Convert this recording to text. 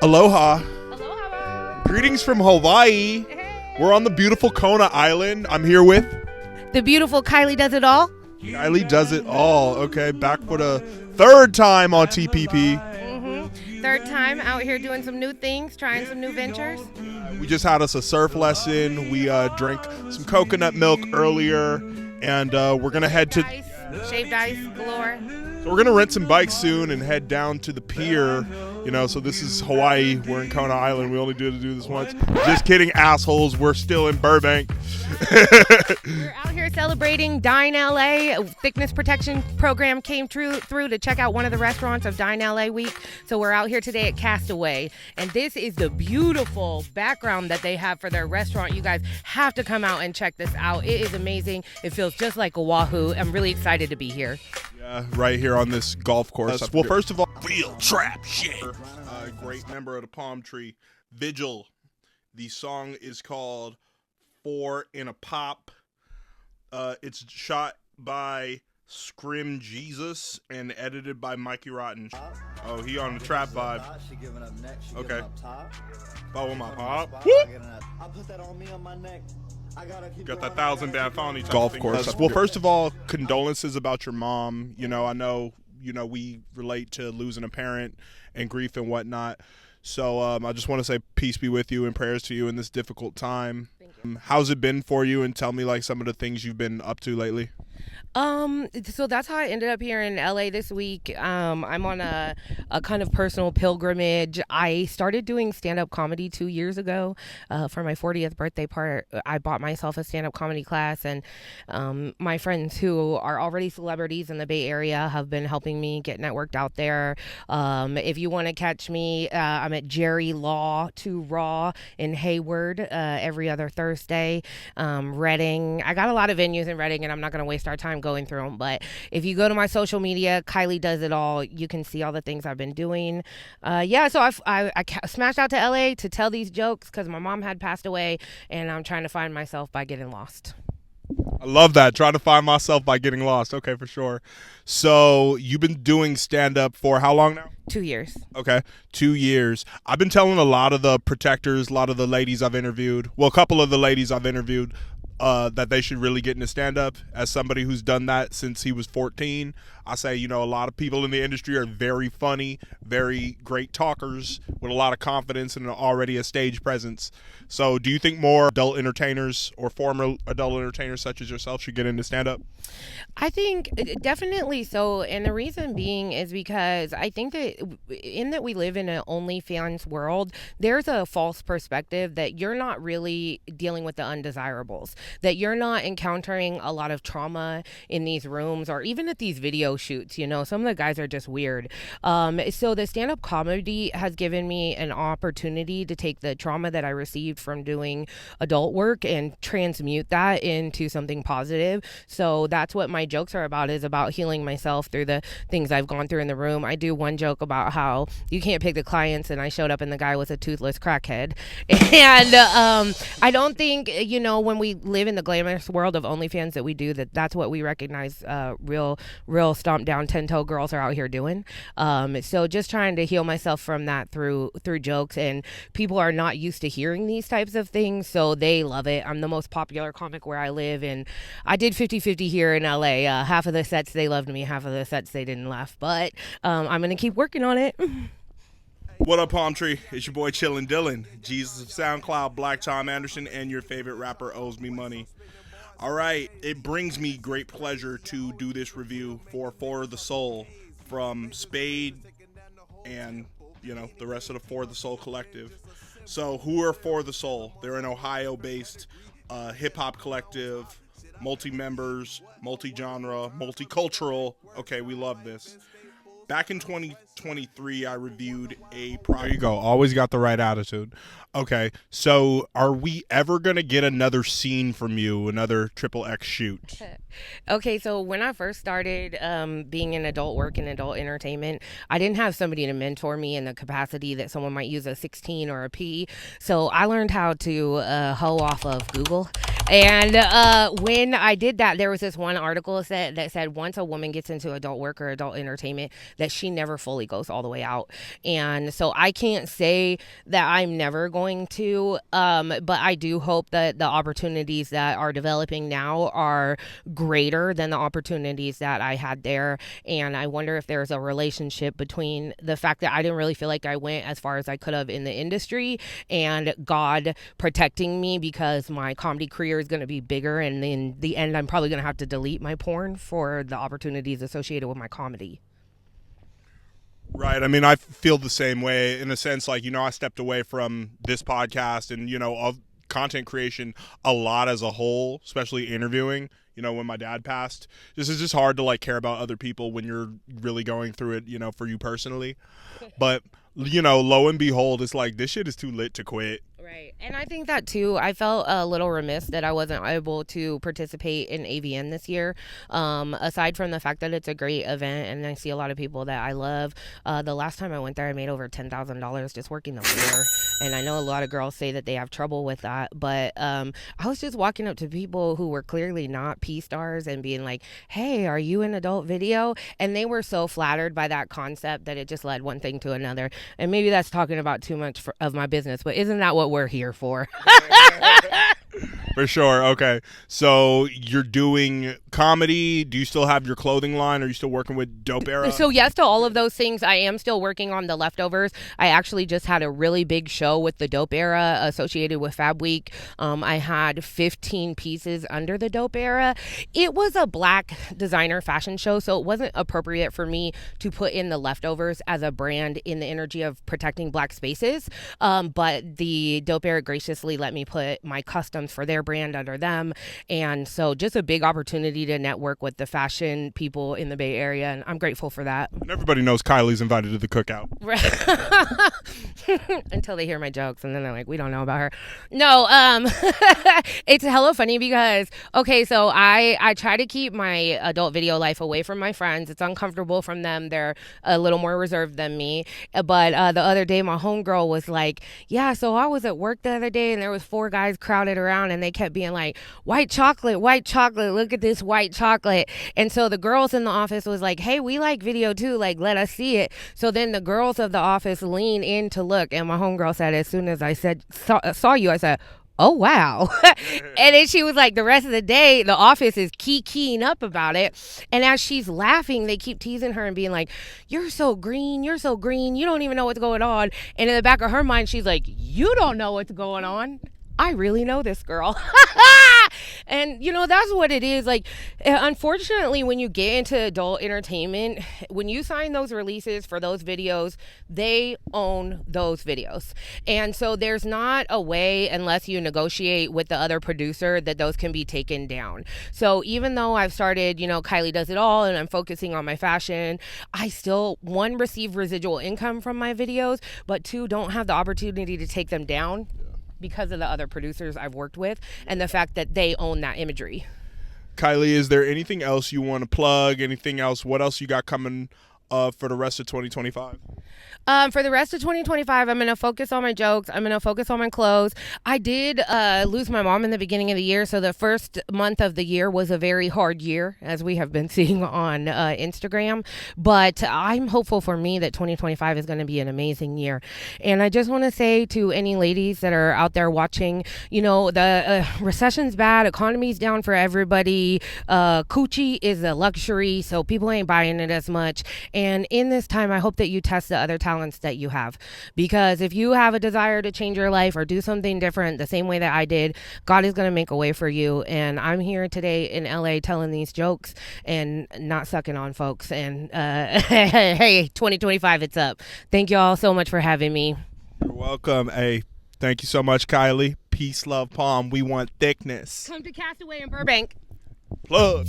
Aloha. Aloha. Greetings from Hawaii. Hey. We're on the beautiful Kona Island. I'm here with The beautiful Kylie Does It All. Kylie Does It All. Okay, back for the third time on TPP. Third time out here doing some new things, trying some new ventures. We just had us a surf lesson. We drank some coconut milk earlier, and we're gonna head to. Shaved ice galore. So we're gonna rent some bikes soon and head down to the pier. So this is Hawaii. We're in Kona Island. We only do this once. Just kidding, assholes. We're still in Burbank. We're out here celebrating Dine LA. A thickness protection program came through to check out one of the restaurants of Dine LA week. So we're out here today at Castaway. And this is the beautiful background that they have for their restaurant. You guys have to come out and check this out. It is amazing. It feels just like Oahu. I'm really excited to be here. Yeah, right here on this golf course. Well, first of all, real trap shit. A great member of the Palm Tree Vigil. The song is called Four in a Pop. It's shot by Scrim Jesus and edited by Mikey Rotten. Oh, he on the trap vibe. Okay. Follow my pop. Got that 1,000 band phony golf course. Well, first of all, condolences about your mom. I know, we relate to losing a parent and grief and whatnot. So I just want to say peace be with you and prayers to you in this difficult time. How's it been for you? And tell me some of the things you've been up to lately. So that's how I ended up here in LA this week. I'm on a kind of personal pilgrimage. I started doing stand-up comedy 2 years ago. For my 40th birthday party, I bought myself a stand-up comedy class, and my friends who are already celebrities in the Bay Area have been helping me get networked out there. If you want to catch me, I'm at Jerry Law 2 Raw in Hayward every other Thursday. Reading. I got a lot of venues in Reading, and I'm not going to waste our time going through them, but if you go to my social media, Kylie Does It All, you can see all the things I've been doing. So I smashed out to LA to tell these jokes because my mom had passed away, and I'm trying to find myself by getting lost. I love that. Trying to find myself by getting lost. Okay, for sure. So you've been doing stand-up for how long now? 2 years. Okay, 2 years. I've been telling a lot of the protectors, a lot of the ladies I've interviewed, well, a couple of the ladies I've interviewed, that they should really get into stand-up. As somebody who's done that since he was 14, I say, a lot of people in the industry are very funny, very great talkers with a lot of confidence and already a stage presence. So do you think more adult entertainers or former adult entertainers such as yourself should get into stand-up? I think definitely so. And the reason being is because I think that in that we live in an OnlyFans world, there's a false perspective that you're not really dealing with the undesirables, that you're not encountering a lot of trauma in these rooms or even at these video shoots. Some of the guys are just weird. So the stand-up comedy has given me an opportunity to take the trauma that I received from doing adult work and transmute that into something positive. So that's what my jokes are about, is about healing myself through the things I've gone through in the room. I do one joke about how you can't pick the clients, and I showed up and the guy was a toothless crackhead. And I don't think, when we live in the glamorous world of OnlyFans that we do, that's what we recognize real stomp down 10-toe girls are out here doing. So just trying to heal myself from that through jokes, and people are not used to hearing these types of things, so they love it. I'm the most popular comic where I live, and I did 50-50 here in LA. Half of the sets they loved me, half of the sets they didn't laugh, but I'm gonna keep working on it. What up, Palm Tree? It's your boy Chillin' Dylan, Jesus of SoundCloud, Black Tom Anderson, and your favorite rapper owes me money. All right, it brings me great pleasure to do this review for the Soul from Spade and, the rest of the For the Soul collective. So who are For the Soul? They're an Ohio-based hip-hop collective, multi-members, multi-genre, multicultural. Okay, we love this. Back in 2023, I reviewed a project. There you go. Always got the right attitude. Okay, so are we ever gonna get another scene from you, another triple X shoot? Okay, so when I first started being in adult work and adult entertainment, I didn't have somebody to mentor me in the capacity that someone might use a 16 or a P. So I learned how to hoe off of Google. And when I did that, there was this one article that said once a woman gets into adult work or adult entertainment, that she never fully goes all the way out. And so I can't say that I'm never going to, but I do hope that the opportunities that are developing now are greater than the opportunities that I had there. And I wonder if there's a relationship between the fact that I didn't really feel like I went as far as I could have in the industry and God protecting me, because my comedy career is going to be bigger, and in the end I'm probably going to have to delete my porn for the opportunities associated with my comedy. Right. I mean, I feel the same way in a sense. Like, I stepped away from this podcast and, of content creation a lot as a whole, especially interviewing, when my dad passed. This is just hard to like care about other people when you're really going through it, for you personally. But, lo and behold, it's like this shit is too lit to quit. Right. And I think that too, I felt a little remiss that I wasn't able to participate in AVN this year. Aside from the fact that it's a great event and I see a lot of people that I love. The last time I went there, I made over $10,000 just working the floor. And I know a lot of girls say that they have trouble with that. But I was just walking up to people who were clearly not P stars and being like, hey, are you in adult video? And they were so flattered by that concept that it just led one thing to another. And maybe that's talking about too much of my business, but isn't that what we're here for? For sure. Okay. So you're doing comedy. Do you still have your clothing line? Are you still working with Dope Era? So yes to all of those things. I am still working on the leftovers. I actually just had a really big show with the Dope Era associated with Fab Week. I had 15 pieces under the Dope Era. It was a black designer fashion show, so it wasn't appropriate for me to put in the leftovers as a brand in the energy of protecting black spaces. But the Dope Era graciously let me put my customs for their brand under them. And so just a big opportunity to network with the fashion people in the Bay Area. And I'm grateful for that. And everybody knows Kylie's invited to the cookout. Right. Until they hear my jokes and then they're like, we don't know about her. No, it's hella funny because, okay, so I try to keep my adult video life away from my friends. It's uncomfortable from them. They're a little more reserved than me. But the other day, my homegirl was like, yeah, so I was at work the other day and there was 4 guys crowded around and they kept being like, white chocolate, look at this white chocolate. And so the girls in the office was like, hey, we like video too, like let us see it. So then the girls of the office lean in to look, and my homegirl said, as soon as I saw you, I said, oh wow. And then she was like, the rest of the day the office is keying up about it, and as she's laughing they keep teasing her and being like, you're so green, you don't even know what's going on. And in the back of her mind she's like, you don't know what's going on, I really know this girl. And that's what it is. Like, unfortunately, when you get into adult entertainment, when you sign those releases for those videos, they own those videos. And so there's not a way, unless you negotiate with the other producer, that those can be taken down. So even though I've started, Kylie Does It All, and I'm focusing on my fashion, I still, 1, receive residual income from my videos, but 2, don't have the opportunity to take them down because of the other producers I've worked with and the fact that they own that imagery. Kylie, is there anything else you want to plug? Anything else? What else you got coming for the rest of 2025? For the rest of 2025, I'm going to focus on my jokes. I'm going to focus on my clothes. I did lose my mom in the beginning of the year, so the first month of the year was a very hard year, as we have been seeing on Instagram. But I'm hopeful for me that 2025 is going to be an amazing year. And I just want to say to any ladies that are out there watching, the recession's bad, economy's down for everybody. Coochie is a luxury, so people ain't buying it as much. And in this time, I hope that you test the other talents that you have, because if you have a desire to change your life or do something different the same way that I did, God is going to make a way for you. And I'm here today in LA telling these jokes and not sucking on folks. And hey, 2025, it's up. Thank you all so much for having me. You're welcome. Hey, thank you so much, Kylie. Peace, love, palm. We want thickness. Come to Castaway in Burbank. Plug.